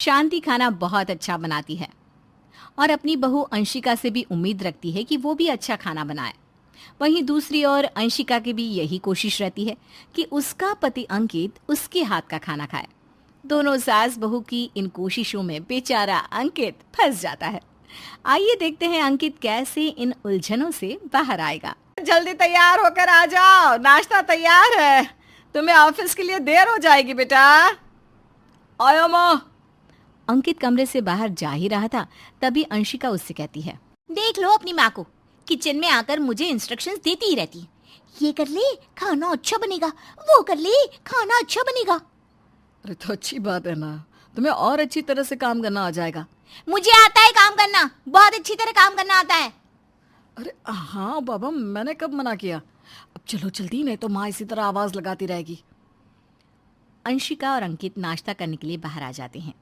शांति खाना बहुत अच्छा बनाती है और अपनी बहू अंशिका से भी उम्मीद रखती है कि वो भी अच्छा खाना बनाए। वहीं दूसरी ओर अंशिका की भी यही कोशिश रहती है कि उसका पति अंकित उसके हाथ का खाना खाए। दोनों सास बहू की इन कोशिशों में बेचारा अंकित फंस जाता है। आइए देखते हैं अंकित कैसे इन उलझनों से बाहर आएगा। जल्दी तैयार होकर आ जाओ, नाश्ता तैयार है। तुम्हें ऑफिस के लिए देर हो जाएगी बेटा। आयो माँ। अंकित कमरे से बाहर जा ही रहा था, तभी अंशिका उससे कहती है, देख लो अपनी माँ को, किचन में आकर मुझे इंस्ट्रक्शंस देती ही रहती है। ये कर ले, खाना अच्छा बनेगा, वो कर ले, खाना अच्छा बनेगा। अरे तो अच्छी बात है ना, तुम्हें और अच्छी तरह से काम करना आ जाएगा। मुझे आता है काम करना, बहुत अच्छी तरह काम करना आता है। अरे हाँ बाबा, मैंने कब मना किया। अब चलो जल्दी, नहीं तो माँ इसी तरह आवाज लगाती रहेगी। अंशिका और अंकित नाश्ता करने के लिए बाहर आ जाते हैं।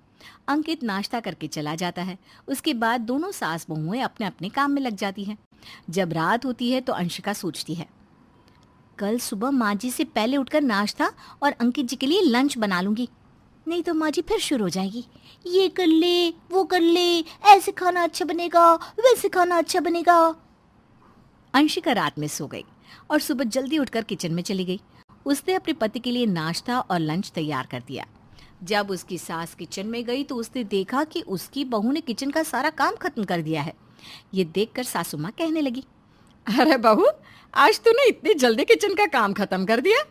अंकित नाश्ता करके चला जाता है। उसके बाद दोनों सास बहुएं अपने अपने काम में लग जाती हैं। जब रात होती है तो अंशिका सोचती है, कल सुबह माँ जी से पहले उठकर नाश्ता और अंकित जी के लिए लंच बना लूंगी, नहीं तो माँ जी फिर शुरू हो जाएगी, ये कर ले, वो कर ले, ऐसे खाना अच्छा बनेगा, वैसे खाना अच्छा बनेगा। अंशिका रात में सो गई और सुबह जल्दी उठकर किचन में चली गई। उसने अपने पति के लिए नाश्ता और लंच तैयार कर दिया। जब उसकी सास किचन में गई तो उसने देखा कि उसकी बहू ने किचन का सारा काम खत्म कर दिया है। ये देखकर सासू माँ कहने लगी, अरे बहू, आज तूने इतनी जल्दी किचन का काम खत्म कर दिया?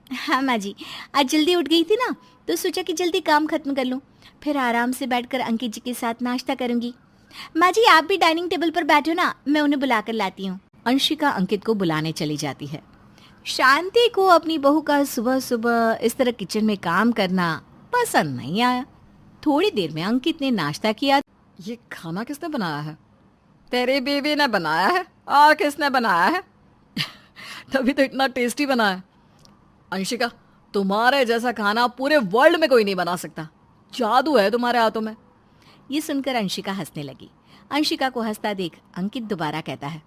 हाँ माँ जी, आज जल्दी उठ गई थी ना, तो सोचा कि जल्दी काम खत्म कर लूँ, फिर आराम से बैठकर अंकित जी के साथ नाश्ता करूंगी। माँ जी आप भी डाइनिंग टेबल पर बैठो ना, मैं उन्हें बुलाकर लाती हूँ। अंशिका अंकित को बुलाने चली जाती है। शांति को अपनी बहू का सुबह सुबह इस तरह किचन में काम करना पसंद नहीं आया। थोड़ी देर में अंकित ने नाश्ता किया। ये खाना किसने बनाया है? तेरी बीवी ने बनाया है। और किसने बनाया है? तभी तो इतना टेस्टी बना है। अंशिका, तुम्हारे जैसा खाना पूरे वर्ल्ड में कोई नहीं बना सकता। जादू है तुम्हारे हाथों में। ये सुनकर अंशिका हंसने लगी। अंशिका को हंसता देख अंकित दोबारा कहता है,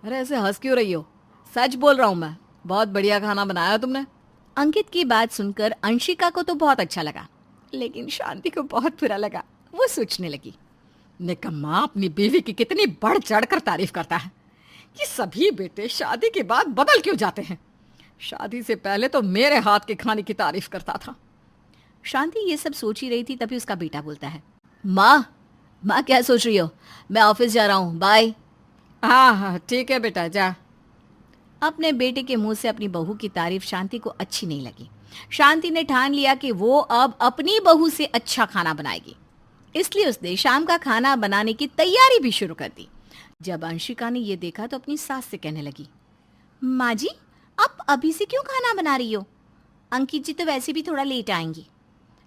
अरे ऐसे हंस क्यों रही हो? सच बोल रहा हूँ मैं, बहुत बढ़िया खाना बनाया तुमने। अंकित की बात सुनकर अंशिका को तो बहुत अच्छा लगा, लेकिन शांति को बहुत बुरा लगा। वो सोचने लगी, निकम्मा अपनी बीवी की कितनी बढ़ चढ़ कर तारीफ करता है। ये सभी बेटे शादी के बाद बदल क्यों जाते हैं? शादी से पहले तो मेरे हाथ के खाने की तारीफ करता था। शांति ये सब सोच ही रही थी, तभी उसका बेटा बोलता है, माँ क्या सोच रही हो? मैं ऑफिस जा रहा हूँ, बाय। हाँ हाँ ठीक है बेटा, जा। अपने बेटे के मुंह से अपनी बहू की तारीफ शांति को अच्छी नहीं लगी। शांति ने ठान लिया कि वो अब अपनी बहू से अच्छा खाना बनाएगी, इसलिए उसने शाम का खाना बनाने की तैयारी भी शुरू कर दी। जब अंशिका ने ये देखा तो अपनी सास से कहने लगी, माँ जी आप अभी से क्यों खाना बना रही हो? अंकित जी तो वैसे भी थोड़ा लेट आएंगी।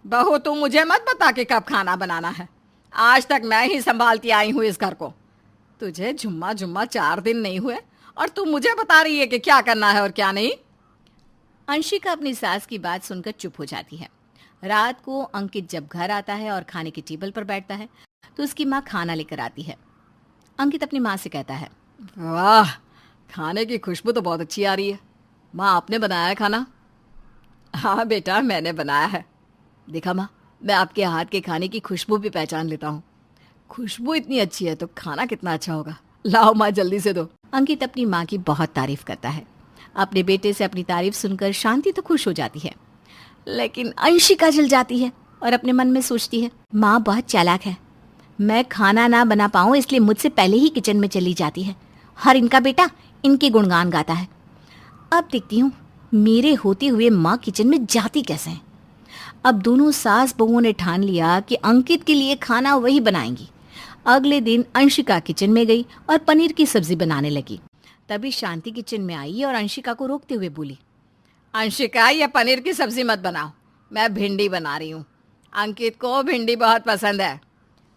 बहू तू मुझे मत बता कि कब खाना बनाना है। आज तक मैं ही संभालती आई हूँ इस घर को। तुझे जुम्मा 4 दिन नहीं हुए और तू मुझे बता रही है कि क्या करना है और क्या नहीं। अंशिका अपनी सास की बात सुनकर चुप हो जाती है। रात को अंकित जब घर आता है और खाने की टेबल पर बैठता है तो उसकी माँ खाना लेकर आती है। अंकित अपनी माँ से कहता है, वाह, खाने की खुशबू तो बहुत अच्छी आ रही है। माँ आपने बनाया है खाना? हाँ बेटा, मैंने बनाया है। देखा माँ, मैं आपके हाथ के खाने की खुशबू भी पहचान लेता हूँ। खुशबू इतनी अच्छी है तो खाना कितना अच्छा होगा। लाओ माँ जल्दी से दो। अंकित अपनी माँ की बहुत तारीफ करता है। अपने बेटे से अपनी तारीफ सुनकर शांति तो खुश हो जाती है, लेकिन अंशिका जल जाती है और अपने मन में सोचती है, माँ बहुत चालाक है। मैं खाना ना बना पाऊँ इसलिए मुझसे पहले ही किचन में चली जाती है, हर इनका बेटा इनके गुणगान गाता है। अब देखती हूँ मेरे होते हुए माँ किचन में जाती कैसे है। अब दोनों सास बहुओं ने ठान लिया कि अंकित के लिए खाना वही बनाएंगी। अगले दिन अंशिका किचन में गई और पनीर की सब्जी बनाने लगी। तभी शांति किचन में आई और अंशिका को रोकते हुए बोली, अंशिका ये पनीर की सब्जी मत बनाओ, मैं भिंडी बना रही हूँ। अंकित को भिंडी बहुत पसंद है।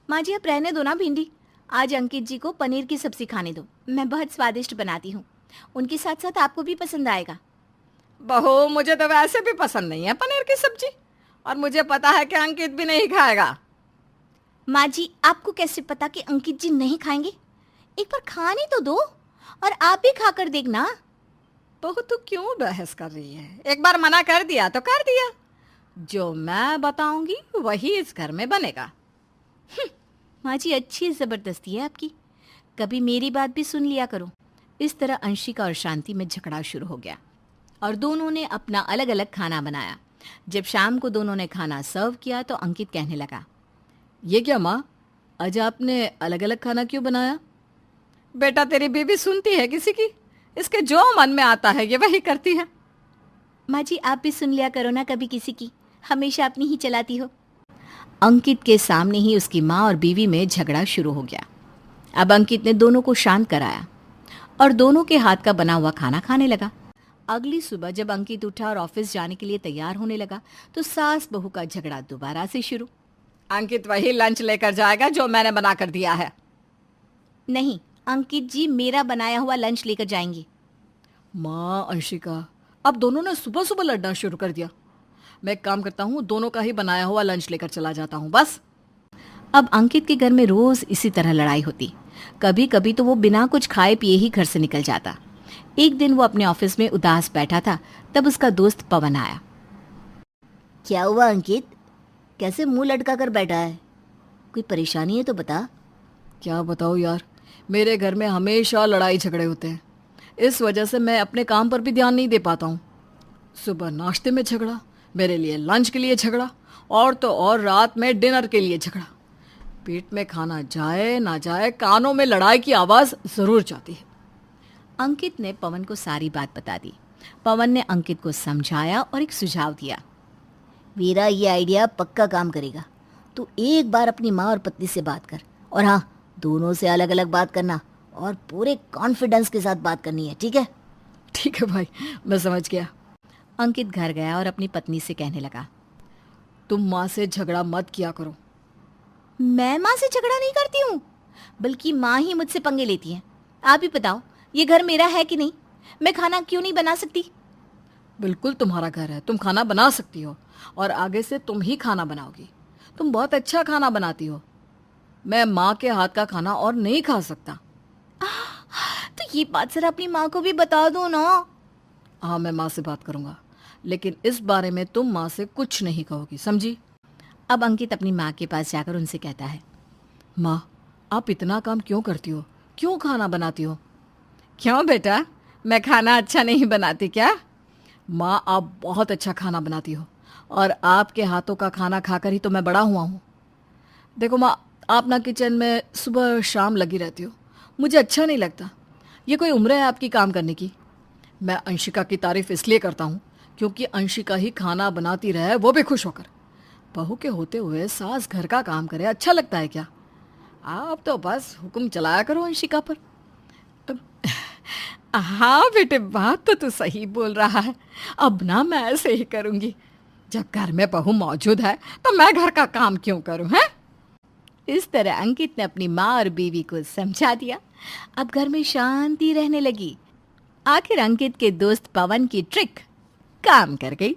माँ जी अब रहने दो ना भिंडी, आज अंकित जी को पनीर की सब्जी खाने दो, मैं बहुत स्वादिष्ट बनाती हूँ, उनके साथ साथ आपको भी पसंद आएगा। बहू मुझे तो वैसे भी पसंद नहीं है पनीर की सब्जी, और मुझे पता है कि अंकित भी नहीं खाएगा। माँ जी आपको कैसे पता कि अंकित जी नहीं खाएंगे? एक बार खाने तो दो और आप भी खाकर देखना। बहू तू क्यों बहस कर रही है? एक बार मना कर दिया तो कर दिया। जो मैं बताऊंगी वही इस घर में बनेगा। माँ जी अच्छी जबरदस्ती है आपकी, कभी मेरी बात भी सुन लिया करो। इस तरह अंशिका और शांति में झगड़ा शुरू हो गया और दोनों ने अपना अलग अलग खाना बनाया। जब शाम को दोनों ने खाना सर्व किया तो अंकित कहने लगा, ये क्या माँ, आज आपने अलग अलग खाना क्यों बनाया? बेटा तेरी बीवी सुनती है किसी की, इसके जो मन में आता है ये वही करती है। माँ जी आप भी सुन लिया करो ना कभी किसी की, हमेशा अपनी ही चलाती हो। अंकित के सामने ही उसकी माँ और बीवी में झगड़ा शुरू हो गया। अब अंकित ने दोनों को शांत कराया और दोनों के हाथ का बना हुआ खाना खाने लगा। अगली सुबह जब अंकित उठा और ऑफिस जाने के लिए तैयार होने लगा तो सास बहू का झगड़ा दोबारा से शुरू। अंकित वही लंच लेकर जाएगा जो मैंने बना कर दिया है। नहीं, अंकित जी मेरा बनाया हुआ लंच लेकर जाएंगे। माँ अंशिका, अब दोनों ने सुबह सुबह लड़ना शुरू कर दिया। मैं एक काम करता हूँ, दोनों का ही बनाया हुआ लंच लेकर चला जाता हूँ बस। अब अंकित के घर में रोज इसी तरह लड़ाई होती। कभी कभी तो वो बिना कुछ खाए पिए ही घर से निकल जाता। एक दिन वो अपने ऑफिस में उदास बैठा था, तब उसका दोस्त पवन आया। क्या हुआ अंकित, कैसे मुंह लटका कर बैठा है? कोई परेशानी है तो बता। क्या बताओ यार, मेरे घर में हमेशा लड़ाई झगड़े होते हैं। इस वजह से मैं अपने काम पर भी ध्यान नहीं दे पाता हूँ। सुबह नाश्ते में झगड़ा, मेरे लिए लंच के लिए झगड़ा, और तो और रात में डिनर के लिए झगड़ा। पेट में खाना जाए ना जाए, कानों में लड़ाई की आवाज़ ज़रूर जाती है। अंकित ने पवन को सारी बात बता दी। पवन ने अंकित को समझाया और एक सुझाव दिया। मेरा ये आइडिया पक्का काम करेगा। तू एक बार अपनी माँ और पत्नी से बात कर, और हाँ, दोनों से अलग अलग बात करना और पूरे कॉन्फिडेंस के साथ बात करनी है, ठीक है? ठीक है भाई, मैं समझ गया। अंकित घर गया और अपनी पत्नी से कहने लगा, तुम माँ से झगड़ा मत किया करो। मैं माँ से झगड़ा नहीं करती हूँ, बल्कि माँ ही मुझसे पंगे लेती है। आप ही बताओ, ये घर मेरा है कि नहीं? मैं खाना क्यों नहीं बना सकती? बिल्कुल तुम्हारा घर है, तुम खाना बना सकती हो, और आगे से तुम ही खाना बनाओगी। तुम बहुत अच्छा खाना बनाती हो। मैं माँ के हाथ का खाना और नहीं खा सकता। तो ये बात जरा अपनी माँ को भी बता दो ना। हाँ, मैं माँ से बात करूंगा, लेकिन इस बारे में तुम माँ से कुछ नहीं कहोगी, समझी? अब अंकित अपनी माँ के पास जाकर उनसे कहता है, माँ, आप इतना काम क्यों करती हो? क्यों खाना बनाती हो? क्यों बेटा, मैं खाना अच्छा नहीं बनाती क्या? माँ, आप बहुत अच्छा खाना बनाती हो, और आपके हाथों का खाना खाकर ही तो मैं बड़ा हुआ हूँ। देखो माँ, आप ना किचन में सुबह शाम लगी रहती हो, मुझे अच्छा नहीं लगता। ये कोई उम्र है आपकी काम करने की? मैं अंशिका की तारीफ़ इसलिए करता हूँ क्योंकि अंशिका ही खाना बनाती रहे, वो भी खुश होकर। बहू के होते हुए सास घर का काम करे, अच्छा लगता है क्या? आप तो बस हुक्म चलाया करो अंशिका पर। हाँ बेटे, बात तो तू सही बोल रहा है। अब ना मैं ऐसे ही करूँगी। जब घर में बहू मौजूद है तो मैं घर का काम क्यों करूँ, हैं? इस तरह अंकित ने अपनी माँ और बीवी को समझा दिया। अब घर में शांति रहने लगी। आखिर अंकित के दोस्त पवन की ट्रिक काम कर गई।